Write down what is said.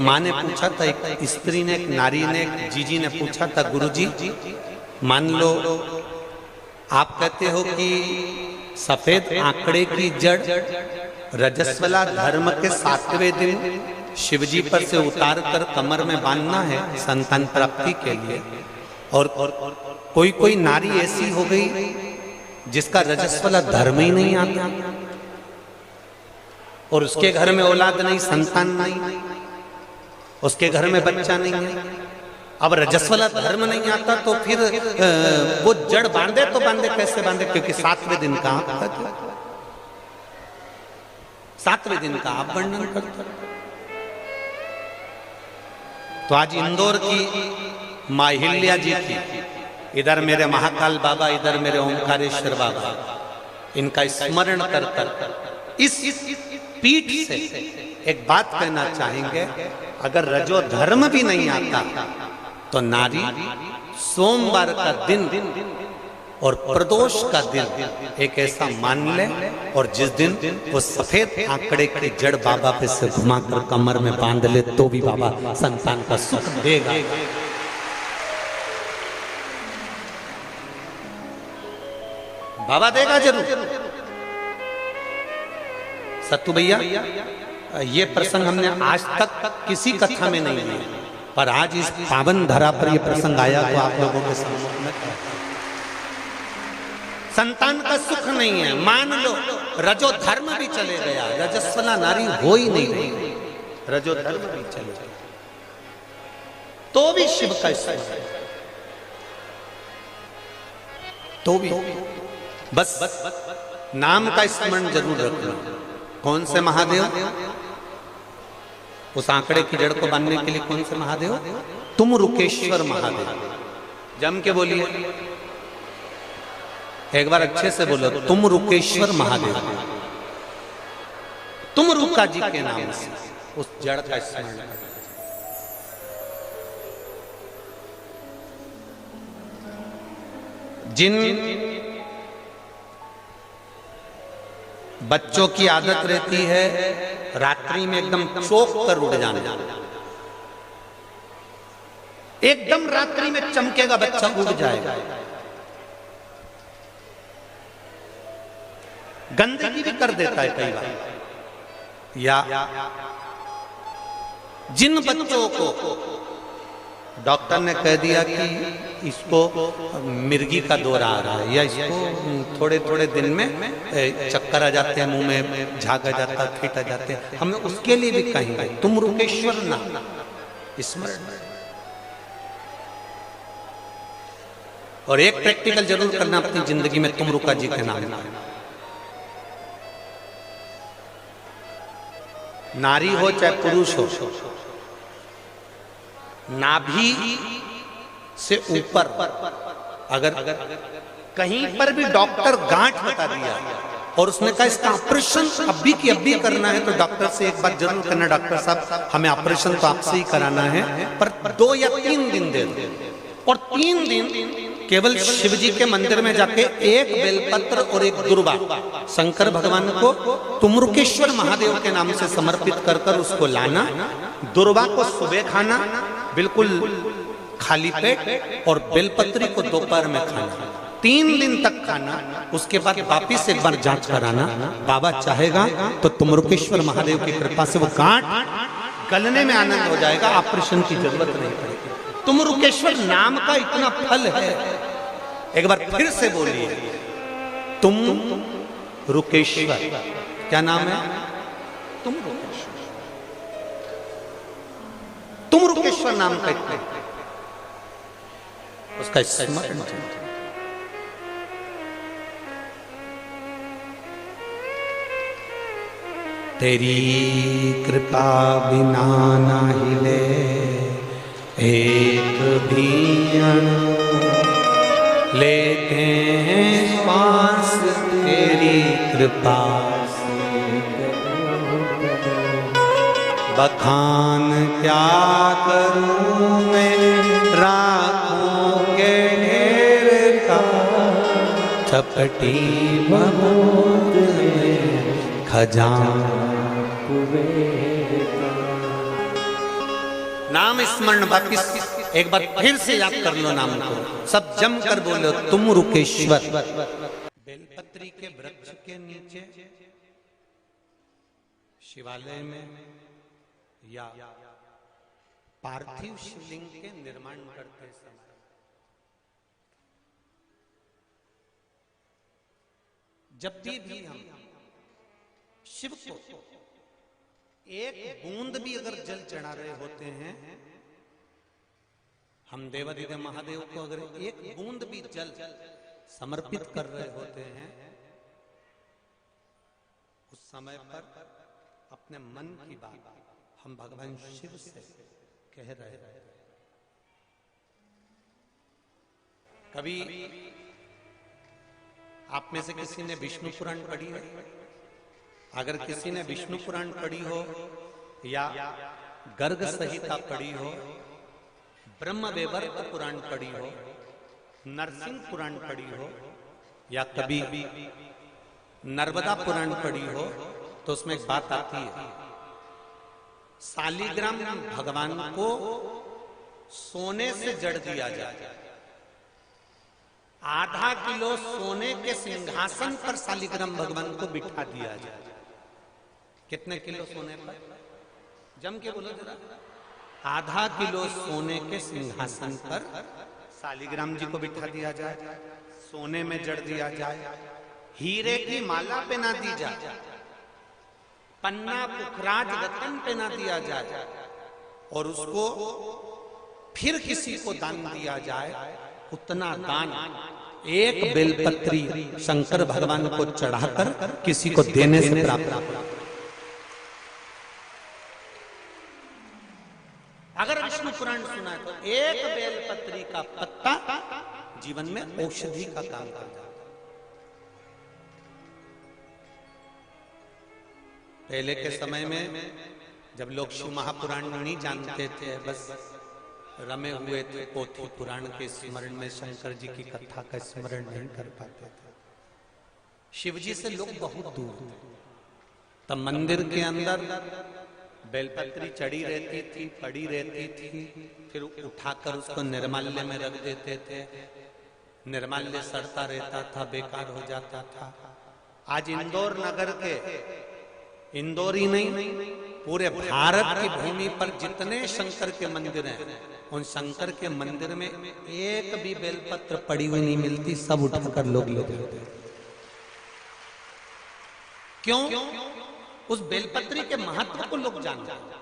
माँ ने पूछा था, एक स्त्री ने, एक नारी ने, एक जीजी ने पूछा था, गुरुजी मान लो आप कहते हो कि सफेद आंकड़े की जड़ रजस्वला धर्म के 7वें दिन शिवजी पर से उतार कर कमर में बांधना है संतान प्राप्ति के लिए, और कोई कोई नारी ऐसी हो गई जिसका रजस्वला धर्म ही नहीं आता और उसके घर में औलाद नहीं, संतान नहीं, उसके घर में बच्चा नहीं है। अब रजस्वला धर्म नहीं आता तो फिर वो जड़ बांधे तो बांधे कैसे बांधे, क्योंकि 7वें दिन का आप कहते, 7वें दिन का आप वर्णन करते। तो आज इंदौर की माहिल्या जी की, इधर मेरे महाकाल बाबा, इधर मेरे ओंकारेश्वर बाबा, इनका स्मरण कर कर इस पीठ से एक बात कहना चाहेंगे, अगर रजो धर्म भी नहीं आता तो नारी सोमवार का दिन और प्रदोष का दिन एक ऐसा मान ले, और जिस दिन वो सफेद आंकड़े की जड़ बाबा पे से घुमाकर कमर में बांध ले तो भी बाबा संतान का सुख देगा। बाबा देगा जरूर। सत्तू भैया, ये प्रसंग हमने आज तक किसी कथा में नहीं लिया, पर आज इस पावन धरा पर यह प्रसंग आया तो आप लोगों के सम्मुख में संतान का सुख नहीं है, मान लो रजो धर्म भी चले गया, रजस्वला नारी हो ही नहीं रही, रजो धर्म भी चले गया तो भी शिव का स्मरण, तो भी बस नाम का स्मरण जरूर रखना। कौन से महादेव? उस आंकड़े की जड़ को बांधने के लिए कौन से महादेव? तुम रुकेश्वर महादेव। जम के बोलिए, एक बार अच्छे से बोलो, तुम रुकेश्वर महादेव। तुम रुका जी के नाम से उस जड़ का स्मरण करो। जिन बच्चों की आदत रहती है रात्रि में एकदम चौंक कर उड़ जाना, एकदम रात्रि में चमकेगा बच्चा, उड़ जाएगा। गंदगी भी कर देता है कई बार। या जिन बच्चों को डॉक्टर ने कह दिया कि इसको मिर्गी का दौरा आ रहा है, या इसको थोड़े थोड़े दिन में चक्कर आ जाते हैं, मुंह में झाग आ जाता है, फीट आ जाते हैं, हमें उसके लिए भी कहेंगे तुम रुकेश्वर ना स्मरण। और एक प्रैक्टिकल जरूर करना अपनी जिंदगी में, तुम रुका जी के नाम। नारी हो चाहे पुरुष हो, नाभि से ऊपर अगर कहीं पर भी डॉक्टर गांठ बता दिया और उसने कहा इसका ऑपरेशन अभी की अभी करना है, तो डॉक्टर से एक बार जरूर करना, डॉक्टर साहब हमें ऑपरेशन तो आपसे ही कराना है, पर 2 या 3 दिन दे दो। और 3 दिन केवल शिव जी के मंदिर में जाके एक बेलपत्र और एक दुर्वा शंकर भगवान को तुमरुकेश्वर महादेव के नाम से समर्पित कर कर उसको लाना। दुर्वा को सुबह खाना बिल्कुल खाली पेट, और बेलपत्री को दोपहर में खाना, 3 दिन तक खाना। उसके बाद वापिस एक बार जांच कराना, बाबा चाहेगा तो तुमरुकेश्वर महादेव की कृपा से वो गांठ गलने में आनंद हो जाएगा, ऑपरेशन की जरूरत नहीं पड़ेगी। तुमरुकेश्वर नाम का इतना फल है। एक बार फिर से बोलिए, तुम रुकेश्वर। क्या नाम है? तुम रुकेश्वर। तुम रुकेश्वर नाम का इतना उसका स्मरण। तेरी कृपा बिना ना हिले एक भी अणु, लेते हैं श्वास तेरी कृपा से। बखान क्या करूं मैं राखों के ढेर का, चपटी बबूद में खजाना कुबेर का। नाम स्मरण वापिस एक बार फिर से याद कर लो नाम को, सब जम कर बोलो तुम रुकेश्वर। बेलपत्री के वृक्ष के नीचे शिवालय में या पार्थिव शिवलिंग के निर्माण करते समय जब भी हम शिव को एक बूंद भी अगर जल चढ़ा रहे होते हैं, हम देवादिदेव महादेव को अगर एक बूंद भी जल समर्पित कर रहे होते हैं, उस समय पर अपने मन की बात हम भगवान शिव से कह रहे हैं। कभी आप में से किसी ने विष्णु पुराण पढ़ी है? अगर किसी ने विष्णु पुराण पढ़ी हो या गर्ग संहिता पढ़ी हो, ब्रह्म वैवर्त पुराण पढ़ी हो, नरसिंह पुराण पढ़ी हो या कभी नर्मदा पुराण पढ़ी हो, तो उसमें एक बात आती है, शालिग्राम भगवान को सोने से जड़ दिया जाए, आधा किलो सोने के सिंहासन पर शालिग्राम भगवान को बिठा दिया जाए। कितने किलो सोने पर? जम के बोलो जरा। आधा किलो सोने के सिंहासन पर शालिग्राम जी को बिठा दिया जाए, सोने में जड़ दिया जाए, हीरे की माला पहना दी जाए, पन्ना पुखराज रतन पहना दिया जाए और उसको फिर किसी को दान दिया जाए। उतना दान एक बेलपत्री शंकर भगवान को चढ़ाकर किसी को देने से प्राप्त। अगर विष्णु पुराण सुना है तो एक बेलपत्री का पत्ता जीवन में औषधि का काम करता है। पहले के समय में जब लोग शिव महापुराण नहीं जानते थे, बस रमे हुए थे पोथी पुराण के स्मरण में, शंकर जी की कथा का स्मरण नहीं कर पाते थे, शिव जी से लोग बहुत दूर थे। तब मंदिर के अंदर बेलपत्री चढ़ी रहती थी, पड़ी रहती थी, फिर उठाकर उसको निर्माल्य में रख देते थे, निर्माल्य सड़ता रहता था, बेकार हो जाता था। आज इंदौर नगर के, इंदौर ही नहीं पूरे भारत की भूमि पर जितने शंकर के मंदिर हैं, उन शंकर के मंदिर में एक भी बेलपत्र पड़ी हुई नहीं मिलती, सब उठाकर लोग ले जाते हैं। क्यों? उस बेलपत्री के महत्व को लोग जानते हैं।